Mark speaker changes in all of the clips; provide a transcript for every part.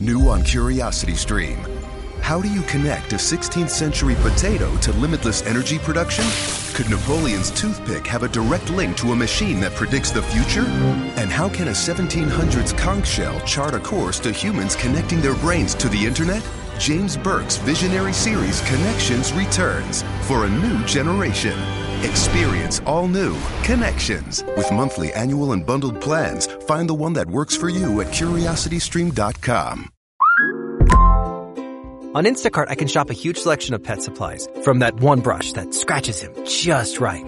Speaker 1: New on Curiosity Stream. How do you connect a 16th century potato to limitless energy production? Could Napoleon's toothpick have a direct link to a machine that predicts the future? And how can a 1700s conch shell chart a course to humans connecting their brains to the internet? James Burke's visionary series Connections returns for a new generation. Experience all new Connections. With monthly, annual, and bundled plans, find the one that works for you at curiositystream.com.
Speaker 2: On Instacart, I can shop a huge selection of pet supplies, from that one brush that scratches him just right,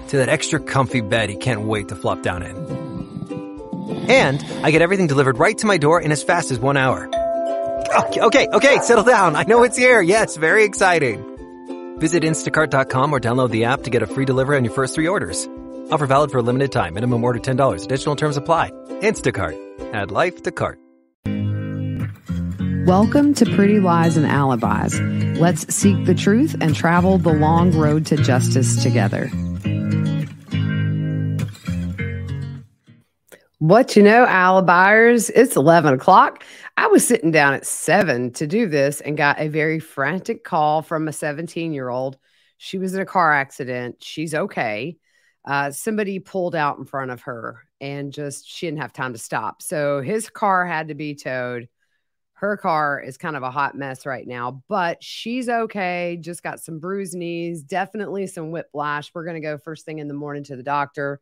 Speaker 2: to that extra comfy bed he can't wait to flop down in. And I get everything delivered right to my door in as fast as 1 hour. Okay, settle down. I know it's here. Yes, very exciting. Visit instacart.com or download the app to get a free delivery on your first 3 orders. Offer valid for a limited time. Minimum order $10. Additional terms apply. Instacart. Add life to cart.
Speaker 3: Welcome to Pretty Lies and Alibis. Let's seek the truth and travel the long road to justice together. What you know, Alibis, it's 11 o'clock. I was sitting down at 7 to do this and got a very frantic call from a 17-year-old. She was in a car accident. She's okay. Somebody pulled out in front of her and she didn't have time to stop. So his car had to be towed. Her car is kind of a hot mess right now, but she's okay. Just got some bruised knees, definitely some whiplash. We're going to go first thing in the morning to the doctor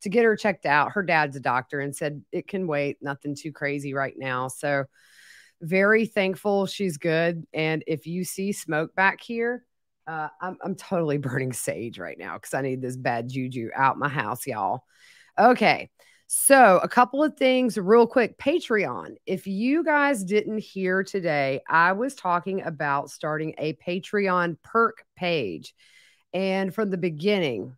Speaker 3: to get her checked out. Her dad's a doctor and said it can wait. Nothing too crazy right now. So very thankful she's good. And if you see smoke back here, I'm totally burning sage right now because I need this bad juju out my house, y'all. Okay. So a couple of things real quick. Patreon. If you guys didn't hear today, I was talking about starting a Patreon perk page. And from the beginning,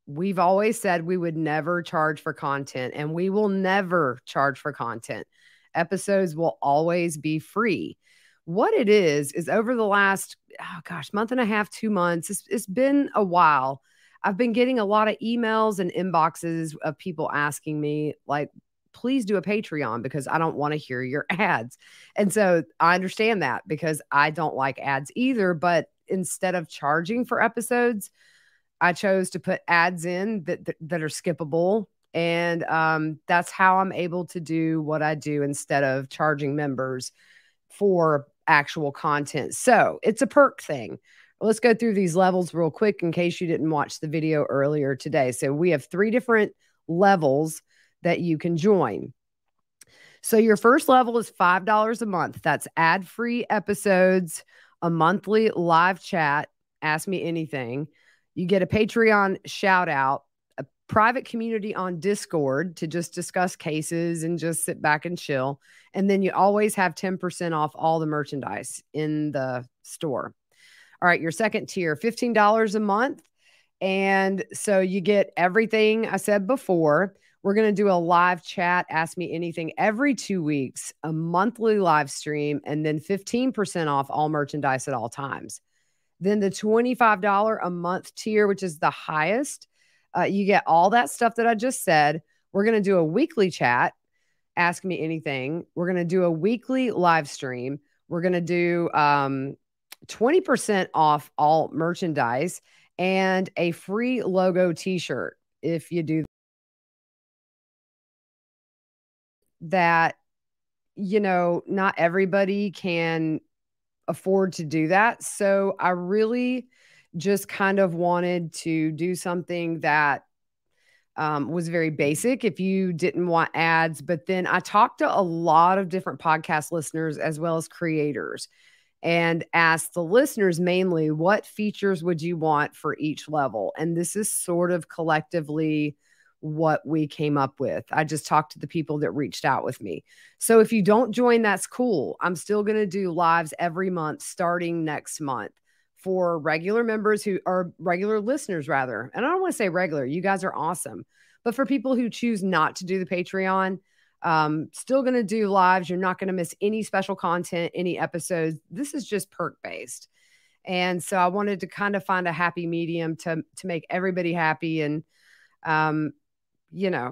Speaker 3: we've always said we would never charge for content, and we will never charge for content. Episodes will always be free. What it is over the last, month and a half, 2 months, it's been a while. I've been getting a lot of emails and inboxes of people asking me, like, please do a Patreon because I don't want to hear your ads. And so I understand that because I don't like ads either. But instead of charging for episodes, I chose to put ads in that are skippable. And that's how I'm able to do what I do instead of charging members for actual content. So it's a perk thing. Let's go through these levels real quick in case you didn't watch the video earlier today. So we have 3 different levels that you can join. So your first level is $5 a month. That's ad-free episodes, a monthly live chat, Ask Me Anything. You get a Patreon shout out, a private community on Discord to just discuss cases and just sit back and chill. And then you always have 10% off all the merchandise in the store. All right, your second tier, $15 a month. And so you get everything I said before. We're going to do a live chat, Ask Me Anything, every 2 weeks, a monthly live stream, and then 15% off all merchandise at all times. Then the $25 a month tier, which is the highest, you get all that stuff that I just said. We're going to do a weekly chat, Ask Me Anything. We're going to do a weekly live stream. We're going to do 20% off all merchandise and a free logo t-shirt if you do that. You know, not everybody can afford to do that. So I really just kind of wanted to do something that was very basic if you didn't want ads. But then I talked to a lot of different podcast listeners as well as creators and asked the listeners mainly, what features would you want for each level? And this is sort of collectively what we came up with. I just talked to the people that reached out with me. So if you don't join, that's cool. I'm still going to do lives every month starting next month for regular members who are regular listeners rather. And I don't want to say regular. You guys are awesome. But for people who choose not to do the Patreon, still going to do lives. You're not going to miss any special content, any episodes. This is just perk based. And so I wanted to kind of find a happy medium to make everybody happy. And,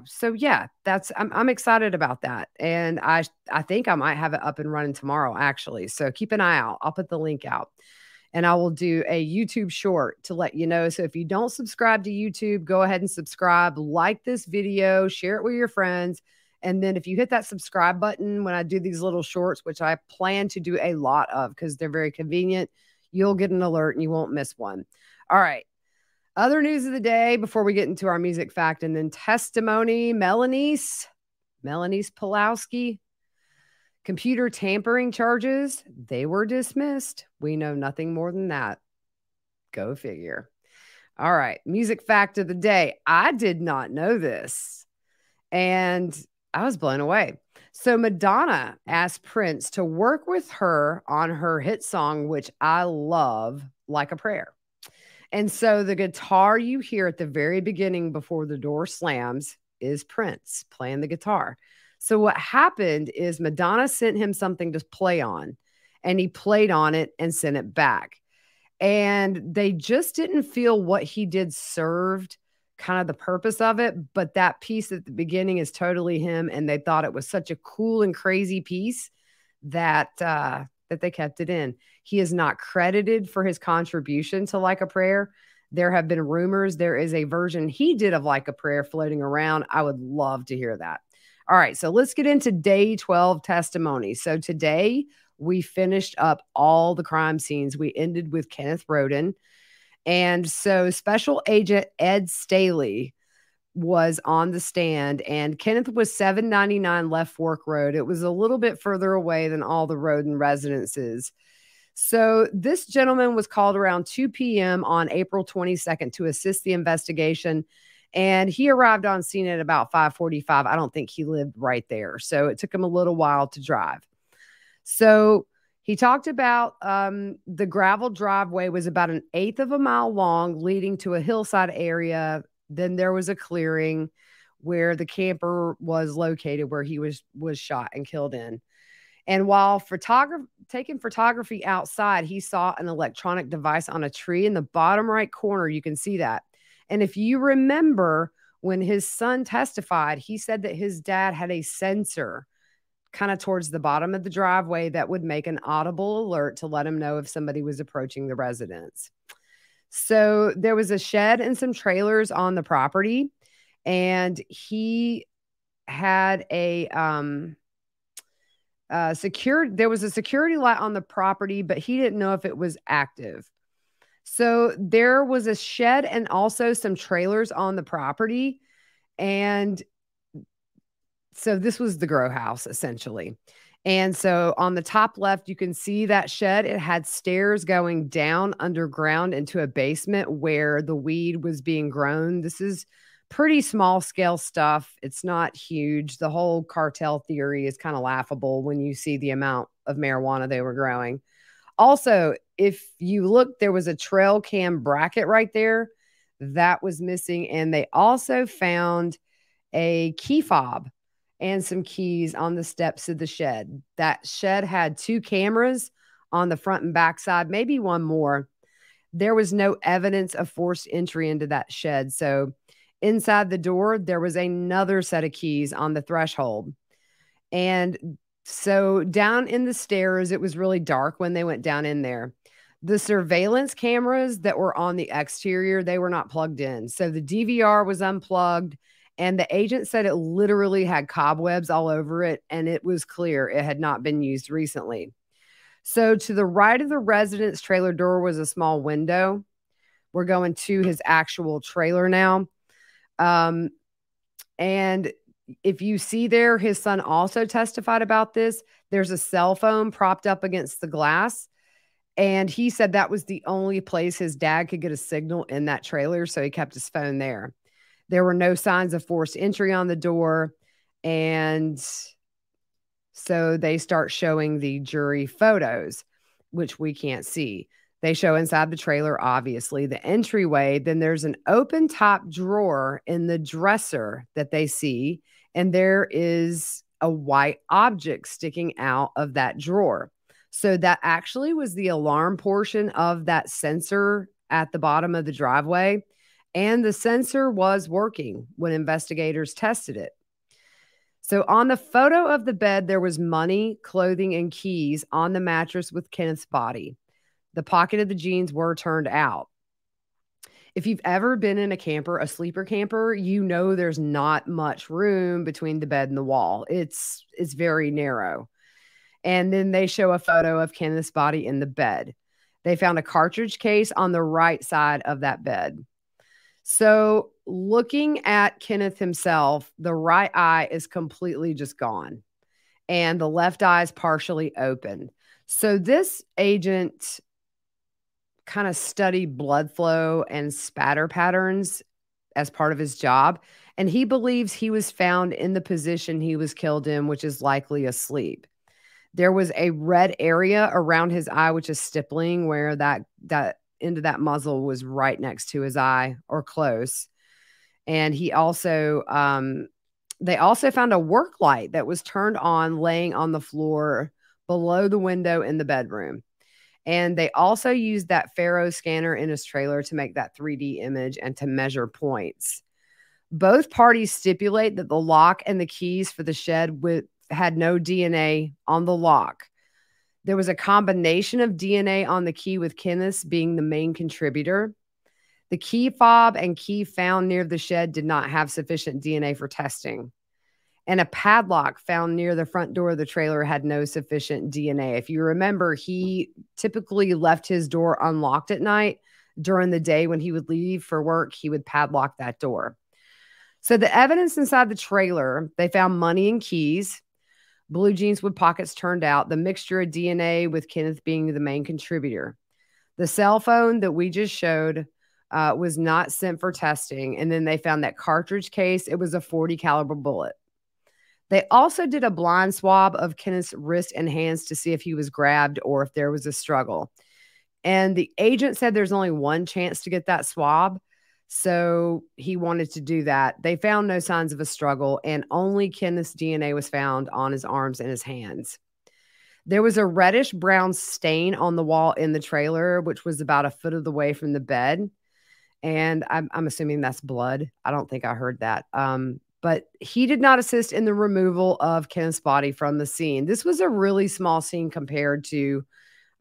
Speaker 3: So yeah, I'm excited about that. And I think I might have it up and running tomorrow, actually. So keep an eye out. I'll put the link out. And I will do a YouTube short to let you know. So if you don't subscribe to YouTube, go ahead and subscribe, like this video, share it with your friends. And then if you hit that subscribe button when I do these little shorts, which I plan to do a lot of because they're very convenient, you'll get an alert and you won't miss one. All right. Other news of the day before we get into our music fact and then testimony. Melanie's Pulowski. Computer tampering charges, they were dismissed. We know nothing more than that. Go figure. All right. Music fact of the day. I did not know this, and I was blown away. So Madonna asked Prince to work with her on her hit song, which I love, Like a Prayer. And so the guitar you hear at the very beginning before the door slams is Prince playing the guitar. So what happened is Madonna sent him something to play on, and he played on it and sent it back. And they just didn't feel what he did served kind of the purpose of it. But that piece at the beginning is totally him. And they thought it was such a cool and crazy piece that they kept it in. He is not credited for his contribution to Like a Prayer. There have been rumors there is a version he did of Like a Prayer floating around. I would love to hear that. All right, so let's get into day 12 testimony. So today we finished up all the crime scenes. We ended with Kenneth Rhoden. And so Special Agent Ed Staley was on the stand, and Kenneth was 799 Left Fork Road. It was a little bit further away than all the Rhoden residences. So this gentleman was called around 2 p.m. on April 22nd to assist the investigation. And he arrived on scene at about 5:45. I don't think he lived right there. So it took him a little while to drive. So he talked about the gravel driveway was about 1/8 of a mile long, leading to a hillside area. Then there was a clearing where the camper was located, where he was shot and killed in. And while taking photography outside, he saw an electronic device on a tree in the bottom right corner. You can see that. And if you remember when his son testified, he said that his dad had a sensor kind of towards the bottom of the driveway that would make an audible alert to let him know if somebody was approaching the residence. So there was a shed and some trailers on the property, and he had there was a security light on the property, but he didn't know if it was active. So there was a shed and also some trailers on the property. And so this was the grow house, essentially. And so on the top left, you can see that shed. It had stairs going down underground into a basement where the weed was being grown. This is pretty small scale stuff. It's not huge. The whole cartel theory is kind of laughable when you see the amount of marijuana they were growing. Also, if you look, there was a trail cam bracket right there that was missing. And they also found a key fob and some keys on the steps of the shed. That shed had 2 cameras on the front and back side, maybe one more. There was no evidence of forced entry into that shed. So inside the door, there was another set of keys on the threshold. And so down in the stairs, it was really dark when they went down in there. The surveillance cameras that were on the exterior, they were not plugged in. So the DVR was unplugged, and the agent said it literally had cobwebs all over it, and it was clear it had not been used recently. So to the right of the residence trailer door was a small window. We're going to his actual trailer now. And if you see there, his son also testified about this. There's a cell phone propped up against the glass. And he said that was the only place his dad could get a signal in that trailer. So he kept his phone there. There were no signs of forced entry on the door. And so they start showing the jury photos, which we can't see. They show inside the trailer, obviously, the entryway. Then there's an open top drawer in the dresser that they see. And there is a white object sticking out of that drawer. So that actually was the alarm portion of that sensor at the bottom of the driveway. and the sensor was working when investigators tested it. So on the photo of the bed, there was money, clothing, and keys on the mattress with Kenneth's body. The pocket of the jeans were turned out. If you've ever been in a camper, a sleeper camper, you know there's not much room between the bed and the wall. It's very narrow. And then they show a photo of Kenneth's body in the bed. They found a cartridge case on the right side of that bed. So looking at Kenneth himself, the right eye is completely just gone, and the left eye is partially open. So this agent kind of studied blood flow and spatter patterns as part of his job. And he believes he was found in the position he was killed in, which is likely asleep. There was a red area around his eye, which is stippling, where that end of that muzzle was right next to his eye or close. And he also, they also found a work light that was turned on laying on the floor below the window in the bedroom. And they also used that Faro scanner in his trailer to make that 3D image and to measure points. Both parties stipulate that the lock and the keys for the shed had no DNA on the lock. There was a combination of DNA on the key, with Kenneth's being the main contributor. The key fob and key found near the shed did not have sufficient DNA for testing. And a padlock found near the front door of the trailer had no sufficient DNA. If you remember, he typically left his door unlocked at night. During the day when he would leave for work, he would padlock that door. So the evidence inside the trailer, they found money and keys, blue jeans with pockets turned out, the mixture of DNA with Kenneth being the main contributor. The cell phone that we just showed was not sent for testing. And then they found that cartridge case. It was a .40 caliber bullet. They also did a blind swab of Kenneth's wrist and hands to see if he was grabbed or if there was a struggle. And the agent said there's only one chance to get that swab, so he wanted to do that. They found no signs of a struggle, and only Kenneth's DNA was found on his arms and his hands. There was a reddish brown stain on the wall in the trailer, which was about a foot of the way from the bed. And I'm assuming that's blood. I don't think I heard that. But he did not assist in the removal of Kenneth's body from the scene. This was a really small scene compared to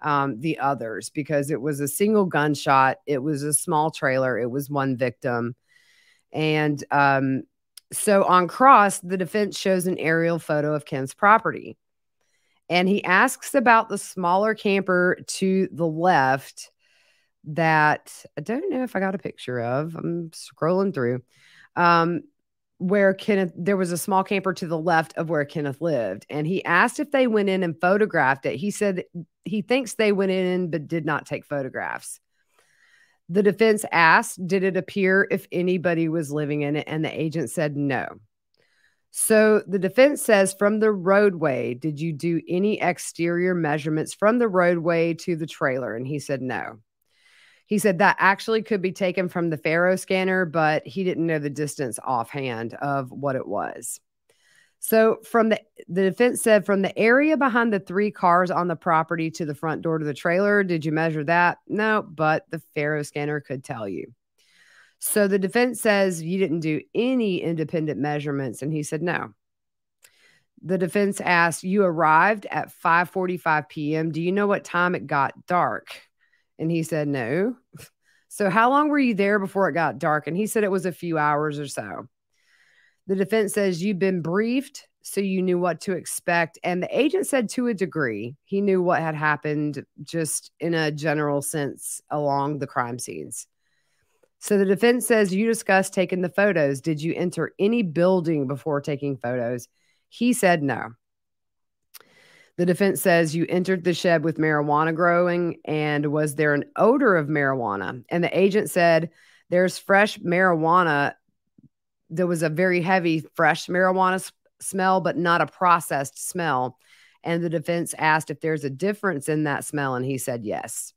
Speaker 3: the others, because it was a single gunshot. It was a small trailer. It was one victim. And so on cross, the defense shows an aerial photo of Kenneth's property. And he asks about the smaller camper to the left that I don't know if I got a picture of. I'm scrolling through. Where Kenneth, there was a small camper to the left of where Kenneth lived. And he asked if they went in and photographed it. He said he thinks they went in, but did not take photographs. The defense asked, did it appear if anybody was living in it? And the agent said no. So the defense says, from the roadway, did you do any exterior measurements from the roadway to the trailer? And he said no. He said that actually could be taken from the Faro scanner, but he didn't know the distance offhand of what it was. So from the defense said, from the area behind the 3 cars on the property to the front door to the trailer, did you measure that? No, but the Faro scanner could tell you. So the defense says you didn't do any independent measurements, and he said no. The defense asked, you arrived at 5:45 p.m. Do you know what time it got dark? And he said no. So how long were you there before it got dark? And he said it was a few hours or so. The defense says you've been briefed, so you knew what to expect. And the agent said to a degree, he knew what had happened just in a general sense along the crime scenes. So the defense says you discussed taking the photos. Did you enter any building before taking photos? He said no. The defense says you entered the shed with marijuana growing, and was there an odor of marijuana? And the agent said there's fresh marijuana. There was a very heavy fresh marijuana smell, but not a processed smell. And the defense asked if there's a difference in that smell, and he said yes.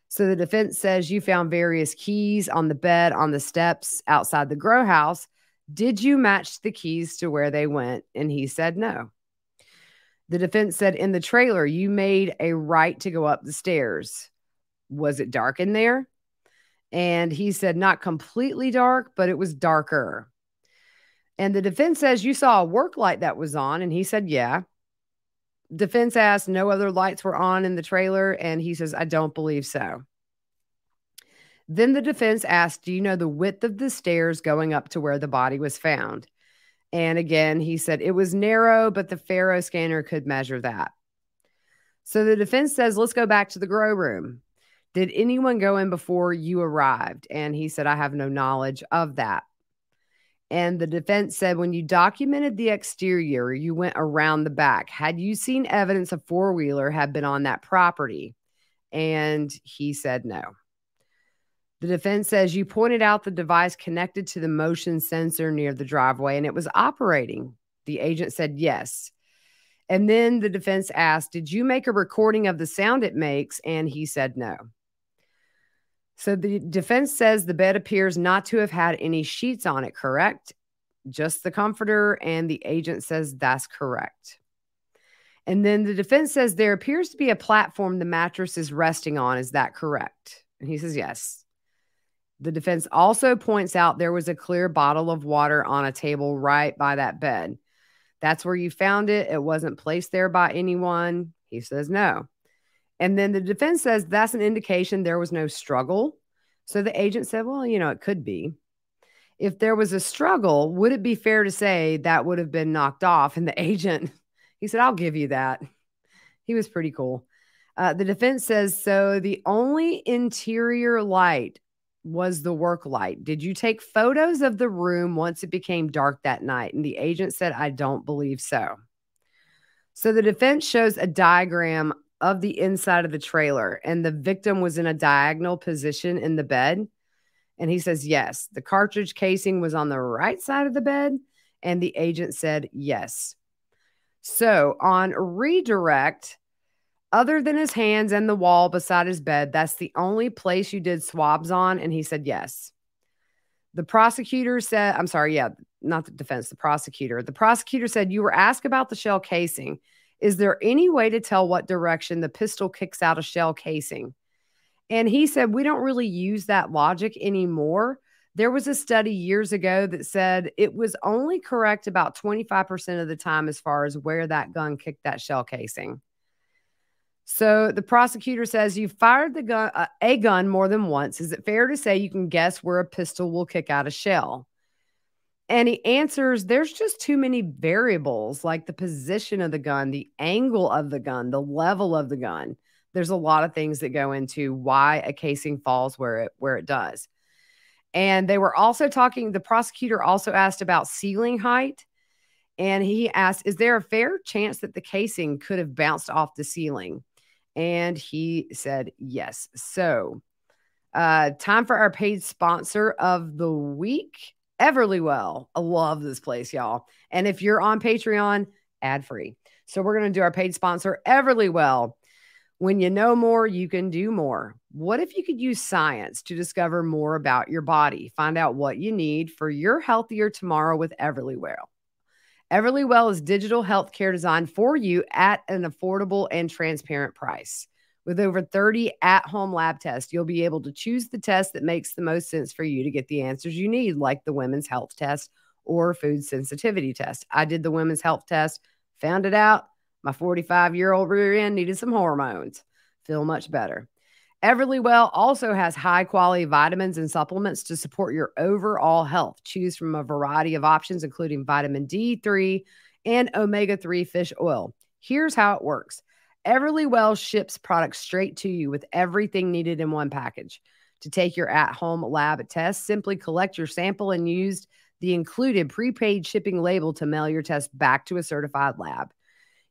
Speaker 3: So the defense says you found various keys on the bed, on the steps outside the grow house. Did you match the keys to where they went? And he said no. The defense said in the trailer, you made a right to go up the stairs. Was it dark in there? And he said not completely dark, but it was darker. And the defense says, you saw a work light that was on. And he said, yeah. Defense asked, no other lights were on in the trailer. And he says, I don't believe so. Then the defense asked, do you know the width of the stairs going up to where the body was found? And again, he said it was narrow, but the Faro scanner could measure that. So the defense says, let's go back to the grow room. Did anyone go in before you arrived? And he said, I have no knowledge of that. And the defense said, when you documented the exterior, you went around the back. Had you seen evidence a four-wheeler had been on that property? And he said no. The defense says you pointed out the device connected to the motion sensor near the driveway and it was operating. The agent said yes. And then the defense asked, did you make a recording of the sound it makes? And he said no. So the defense says the bed appears not to have had any sheets on it, correct? Just the comforter. And the agent says that's correct. And then the defense says there appears to be a platform the mattress is resting on. Is that correct? And he says yes. The defense also points out there was a clear bottle of water on a table right by that bed. That's where you found it. It wasn't placed there by anyone. He says no. And then the defense says that's an indication there was no struggle. So the agent said, well, it could be. If there was a struggle, would it be fair to say that would have been knocked off? And the agent, he said, I'll give you that. He was pretty cool. The defense says, so the only interior light was the work light. Did you take photos of the room once it became dark that night? And the agent said, I don't believe so. So the defense shows a diagram of the inside of the trailer and the victim was in a diagonal position in the bed. And he says, yes, the cartridge casing was on the right side of the bed. And the agent said, yes. So on redirect, other than his hands and the wall beside his bed, that's the only place you did swabs on. And he said, yes. The prosecutor said, I'm sorry. Yeah, not the defense, the prosecutor. The prosecutor said, you were asked about the shell casing. Is there any way to tell what direction the pistol kicks out a shell casing? And he said, we don't really use that logic anymore. There was a study years ago that said it was only correct about 25% of the time as far as where that gun kicked that shell casing. So the prosecutor says you fired a gun more than once. Is it fair to say you can guess where a pistol will kick out a shell? And he answers, there's just too many variables, like the position of the gun, the angle of the gun, the level of the gun. There's a lot of things that go into why a casing falls where it does. And they were also talking, the prosecutor also asked about ceiling height. And he asked, is there a fair chance that the casing could have bounced off the ceiling? And he said, yes. So time for our paid sponsor of the week, Everlywell. I love this place, y'all. And if you're on Patreon, ad free. So we're going to do our paid sponsor, Everlywell. When you know more, you can do more. What if you could use science to discover more about your body? Find out what you need for your healthier tomorrow with Everlywell. Everlywell is digital healthcare designed for you at an affordable and transparent price. With over 30 at-home lab tests, you'll be able to choose the test that makes the most sense for you to get the answers you need, like the women's health test or food sensitivity test. I did the women's health test, found it out. My 45-year-old rear end needed some hormones. Feel much better. Everlywell also has high-quality vitamins and supplements to support your overall health. Choose from a variety of options, including vitamin D3 and omega-3 fish oil. Here's how it works. Everlywell ships products straight to you with everything needed in one package. To take your at-home lab test, simply collect your sample and use the included prepaid shipping label to mail your test back to a certified lab.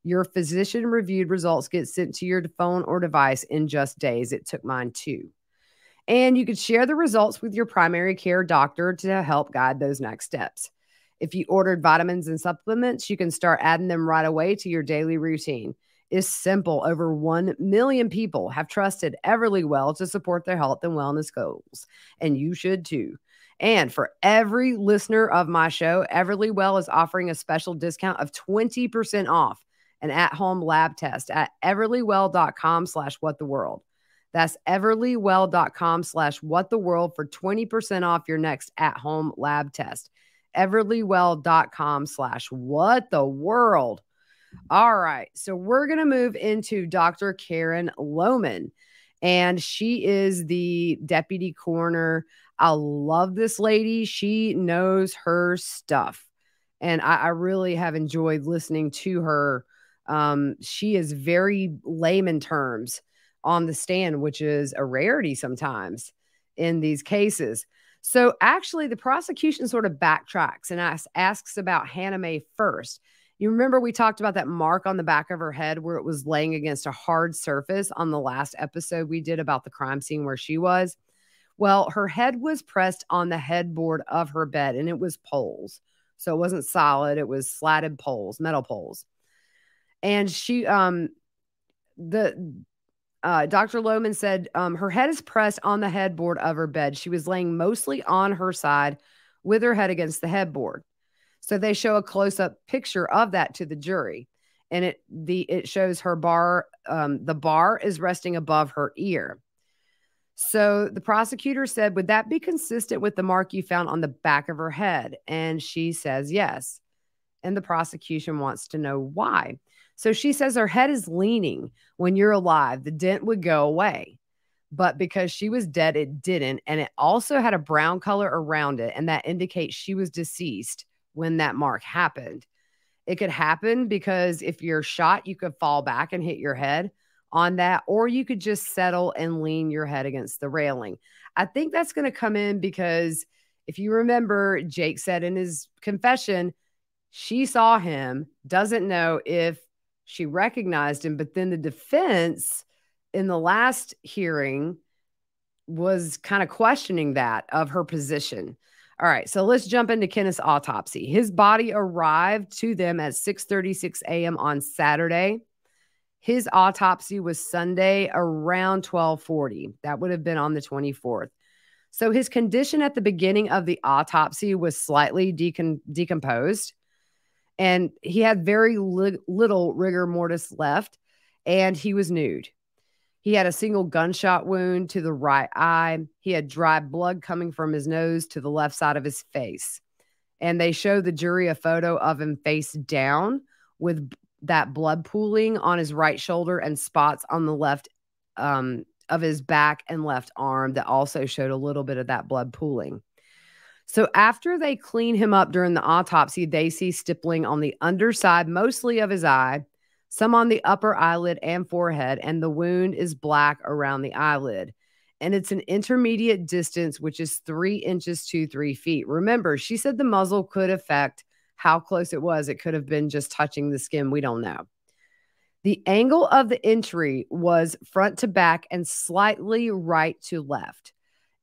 Speaker 3: Your physician-reviewed results get sent to your phone or device in just days. It took mine too. And you could share the results with your primary care doctor to help guide those next steps. If you ordered vitamins and supplements, you can start adding them right away to your daily routine. It's simple. Over 1 million people have trusted Everlywell to support their health and wellness goals, and you should too. And for every listener of my show, Everlywell is offering a special discount of 20% off an at-home lab test at everlywell.com/whattheworld. That's everlywell.com/whattheworld for 20% off your next at-home lab test. everlywell.com/whattheworld. All right. So we're going to move into Dr. Karen Looman, and she is the deputy coroner. I love this lady. She knows her stuff, and I really have enjoyed listening to her. She is very layman terms on the stand, which is a rarity sometimes in these cases. So actually, the prosecution sort of backtracks and asks about Hannah Mae first. You remember we talked about that mark on the back of her head where it was laying against a hard surface on the last episode we did about the crime scene where she was? Well, her head was pressed on the headboard of her bed, and it was poles. So it wasn't solid. It was slatted poles, metal poles. And she, Dr. Looman said her head is pressed on the headboard of her bed. She was laying mostly on her side with her head against the headboard. So they show a close-up picture of that to the jury, and it shows her bar. The bar is resting above her ear. So the prosecutor said, "Would that be consistent with the mark you found on the back of her head?" And she says yes. And the prosecution wants to know why. So she says her head is leaning. When you're alive, the dent would go away. But because she was dead, it didn't. And it also had a brown color around it, and that indicates she was deceased when that mark happened. It could happen because if you're shot, you could fall back and hit your head on that, or you could just settle and lean your head against the railing. I think that's going to come in because if you remember, Jake said in his confession, she saw him, doesn't know if she recognized him, but then the defense in the last hearing was kind of questioning that of her position. All right, so let's jump into Kenneth's autopsy. His body arrived to them at 6:36 a.m. on Saturday. His autopsy was Sunday around 12:40. That would have been on the 24th. So his condition at the beginning of the autopsy was slightly decomposed, and he had very little rigor mortis left, and he was nude. He had a single gunshot wound to the right eye. He had dry blood coming from his nose to the left side of his face. And they showed the jury a photo of him face down with that blood pooling on his right shoulder and spots on the left of his back and left arm that also showed a little bit of that blood pooling. So after they clean him up during the autopsy, they see stippling on the underside, mostly of his eye, some on the upper eyelid and forehead, and the wound is black around the eyelid. And it's an intermediate distance, which is 3 inches to 3 feet. Remember, she said the muzzle could affect how close it was. It could have been just touching the skin. We don't know. The angle of the entry was front to back and slightly right to left.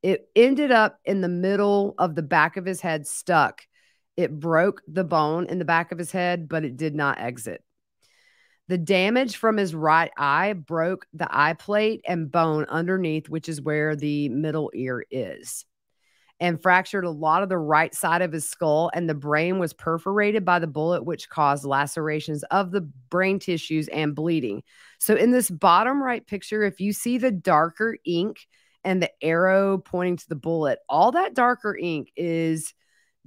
Speaker 3: It ended up in the middle of the back of his head, stuck. It broke the bone in the back of his head, but it did not exit. The damage from his right eye broke the eye plate and bone underneath, which is where the middle ear is, and fractured a lot of the right side of his skull, and the brain was perforated by the bullet, which caused lacerations of the brain tissues and bleeding. So in this bottom right picture, if you see the darker ink and the arrow pointing to the bullet, all that darker ink is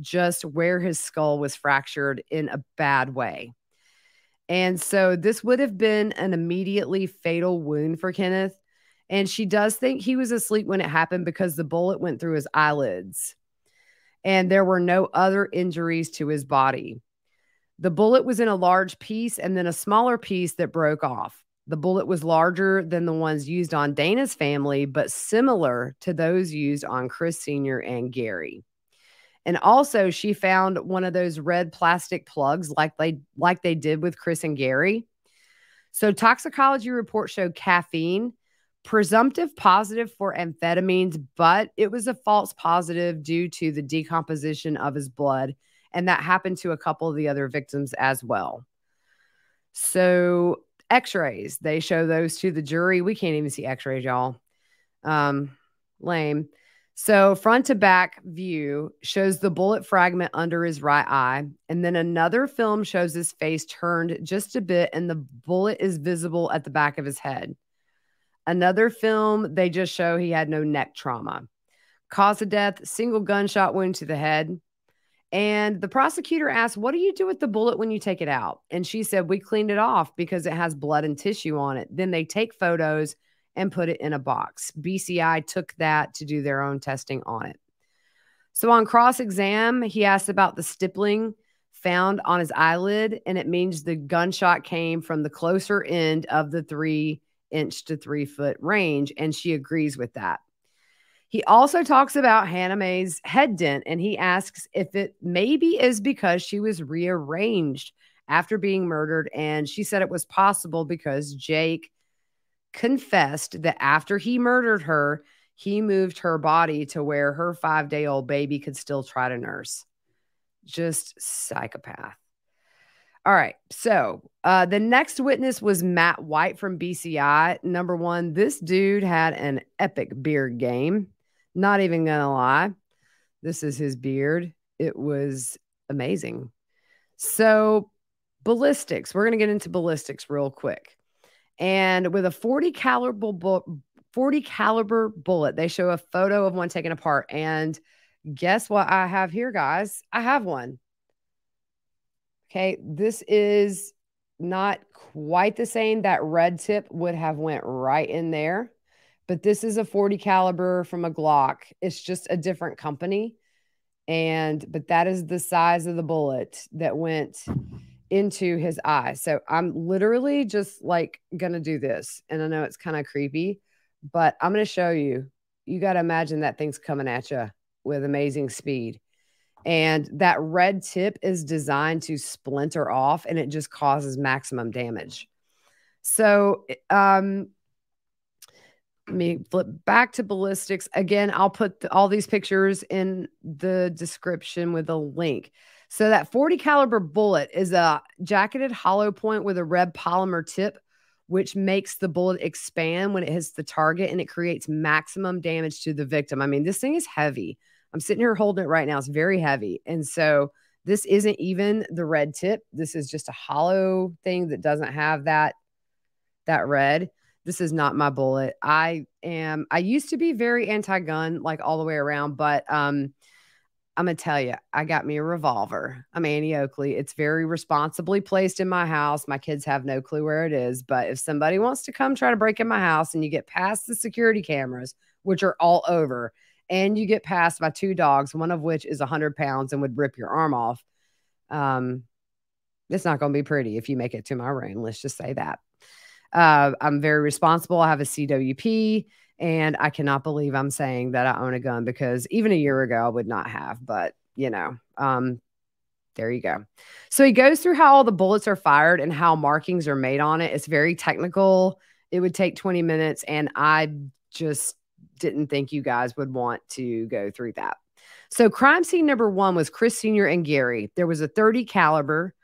Speaker 3: just where his skull was fractured in a bad way. And so this would have been an immediately fatal wound for Kenneth. And she does think he was asleep when it happened because the bullet went through his eyelids. And there were no other injuries to his body. The bullet was in a large piece and then a smaller piece that broke off. The bullet was larger than the ones used on Dana's family, but similar to those used on Chris Sr. and Gary. And also, she found one of those red plastic plugs like they did with Chris and Gary. So toxicology report showed caffeine, presumptive positive for amphetamines, but it was a false positive due to the decomposition of his blood. And that happened to a couple of the other victims as well. So x-rays, they show those to the jury. We can't even see x-rays, y'all. Lame. So front to back view shows the bullet fragment under his right eye. And then another film shows his face turned just a bit and the bullet is visible at the back of his head. Another film, they just show he had no neck trauma. Cause of death, single gunshot wound to the head. And the prosecutor asked, what do you do with the bullet when you take it out? And she said, we cleaned it off because it has blood and tissue on it. Then they take photos and put it in a box. BCI took that to do their own testing on it. So on cross-exam, he asked about the stippling found on his eyelid, and it means the gunshot came from the closer end of the 3-inch to 3-foot range, and she agrees with that. He also talks about Hannah Mae's head dent, and he asks if it maybe is because she was rearranged after being murdered, and she said it was possible because Jake confessed that after he murdered her, he moved her body to where her 5-day-old baby could still try to nurse. Just psychopath. All right. So the next witness was Matt White from BCI. Number one, this dude had an epic beard game. Not even going to lie. This is his beard. It was amazing. So ballistics. We're going to get into ballistics real quick. And with a 40 caliber bullet, they show a photo of one taken apart. And guess what I have here, guys? I have one. Okay, this is not quite the same. That red tip would have went right in there. But this is a 40 caliber from a Glock. It's just a different company. But that is the size of the bullet that went into his eye. So I'm literally just like going to do this. And I know it's kind of creepy, but I'm going to show you. You got to imagine that thing's coming at you with amazing speed. And that red tip is designed to splinter off, and it just causes maximum damage. So, let me flip back to ballistics. Again, I'll put all these pictures in the description with a link. So that 40 caliber bullet is a jacketed hollow point with a red polymer tip, which makes the bullet expand when it hits the target, and it creates maximum damage to the victim. I mean, this thing is heavy. I'm sitting here holding it right now. It's very heavy. And so this isn't even the red tip. This is just a hollow thing that doesn't have that red. This is not my bullet. I used to be very anti-gun, like all the way around, but I'm going to tell you, I got me a revolver. I'm Annie Oakley. It's very responsibly placed in my house. My kids have no clue where it is, but if somebody wants to come try to break in my house and you get past the security cameras, which are all over, and you get passed by 2 dogs, one of which is 100 pounds and would rip your arm off, it's not going to be pretty if you make it to my room. Let's just say that. I'm very responsible. I have a CWP, and I cannot believe I'm saying that I own a gun, because even a year ago I would not have, but there you go. So he goes through how all the bullets are fired and how markings are made on it. It's very technical. It would take 20 minutes, and I just didn't think you guys would want to go through that. So crime scene number 1 was Chris Sr. and Gary. There was a 30 caliber,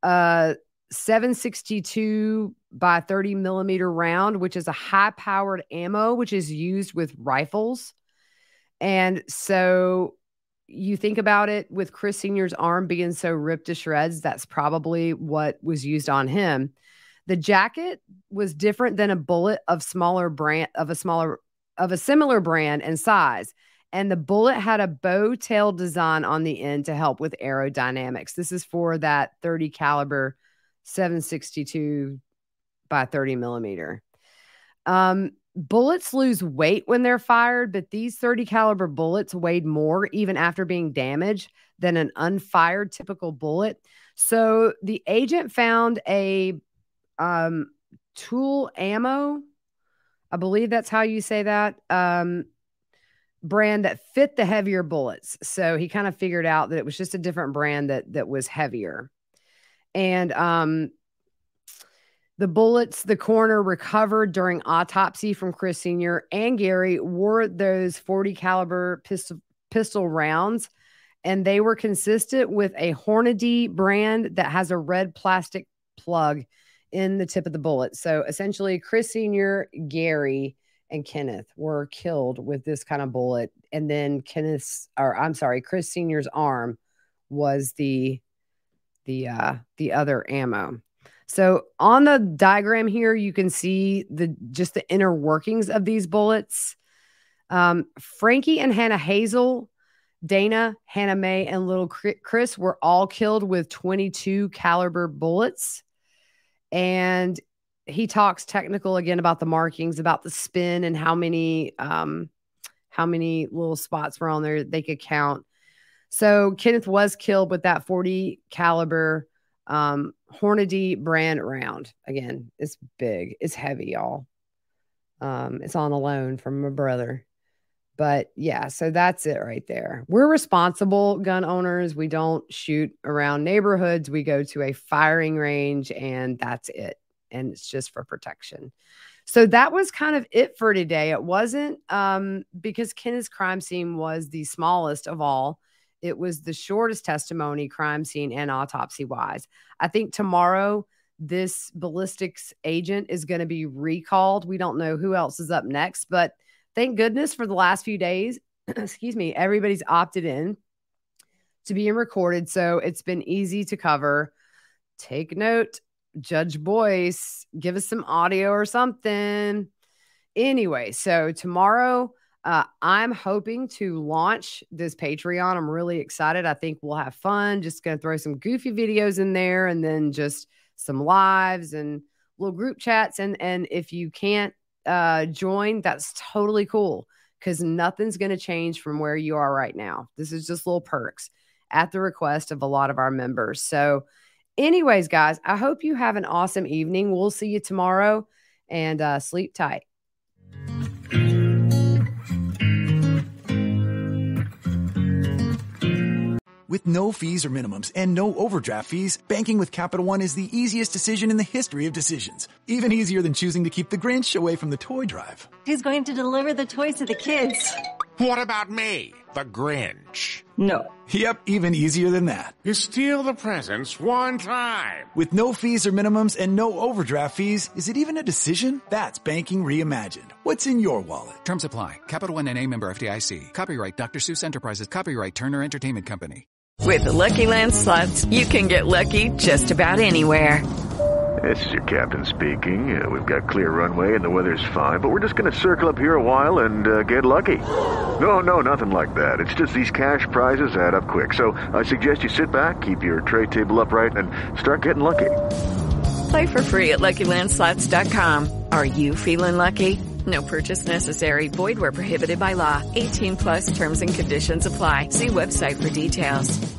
Speaker 3: 762 by 30 millimeter round, which is a high powered ammo, which is used with rifles. And so you think about it, with Chris Sr.'s arm being so ripped to shreds, that's probably what was used on him. The jacket was different than a bullet of a similar brand and size. And the bullet had a bow tail design on the end to help with aerodynamics. This is for that 30 caliber 762 by 30 millimeter. Bullets lose weight when they're fired, but these 30 caliber bullets weighed more even after being damaged than an unfired typical bullet. So the agent found a tool ammo, I believe that's how you say that, brand that fit the heavier bullets. So he kind of figured out that it was just a different brand that was heavier. And the bullets the coroner recovered during autopsy from Chris Sr. and Gary were those 40 caliber pistol rounds, and they were consistent with a Hornady brand that has a red plastic plug in the tip of the bullet. So essentially, Chris Sr., Gary, and Kenneth were killed with this kind of bullet. And then Chris Sr.'s arm was the other ammo. So on the diagram here, you can see just the inner workings of these bullets. Frankie and Hannah Hazel, Dana, Hannah Mae, and little Chris were all killed with .22 caliber bullets. And he talks technical again about the markings, about the spin, and how many little spots were on there they could count. So Kenneth was killed with that .40 caliber Hornady brand round. Again, it's big. It's heavy, y'all. It's on a loan from my brother. But yeah, so that's it right there. We're responsible gun owners. We don't shoot around neighborhoods. We go to a firing range and that's it. And it's just for protection. So that was kind of it for today. It wasn't because Kenneth's crime scene was the smallest of all. It was the shortest testimony, crime scene and autopsy wise. I think tomorrow this ballistics agent is going to be recalled. We don't know who else is up next, but thank goodness for the last few days, excuse me, everybody's opted in to being recorded. So it's been easy to cover. Take note, Judge Boyce, give us some audio or something. Anyway, so tomorrow, I'm hoping to launch this Patreon. I'm really excited. I think we'll have fun. Just going to throw some goofy videos in there and then just some lives and little group chats. And if you can't join, that's totally cool because nothing's going to change from where you are right now. This is just little perks at the request of a lot of our members. So anyways, guys, I hope you have an awesome evening. We'll see you tomorrow and sleep tight.
Speaker 4: With no fees or minimums and no overdraft fees, banking with Capital One is the easiest decision in the history of decisions. Even easier than choosing to keep the Grinch away from the toy drive.
Speaker 5: Who's going to deliver the toys to the kids?
Speaker 6: What about me, the Grinch?
Speaker 5: No.
Speaker 4: Yep, even easier than that.
Speaker 6: You steal the presents one time.
Speaker 4: With no fees or minimums and no overdraft fees, is it even a decision? That's banking reimagined. What's in your wallet?
Speaker 7: Terms apply. Capital One N.A. member FDIC. Copyright Dr. Seuss Enterprises. Copyright Turner Entertainment Company.
Speaker 8: With the Lucky Land Slots, you can get lucky just about anywhere.
Speaker 9: This is your captain speaking. We've got clear runway and the weather's fine, but we're just going to circle up here a while and get lucky. No, nothing like that. It's just these cash prizes add up quick. So I suggest you sit back, keep your tray table upright, and start getting lucky.
Speaker 8: Play for free at LuckyLandSlots.com. Are you feeling lucky? No purchase necessary. Void where prohibited by law. 18+ terms and conditions apply. See website for details.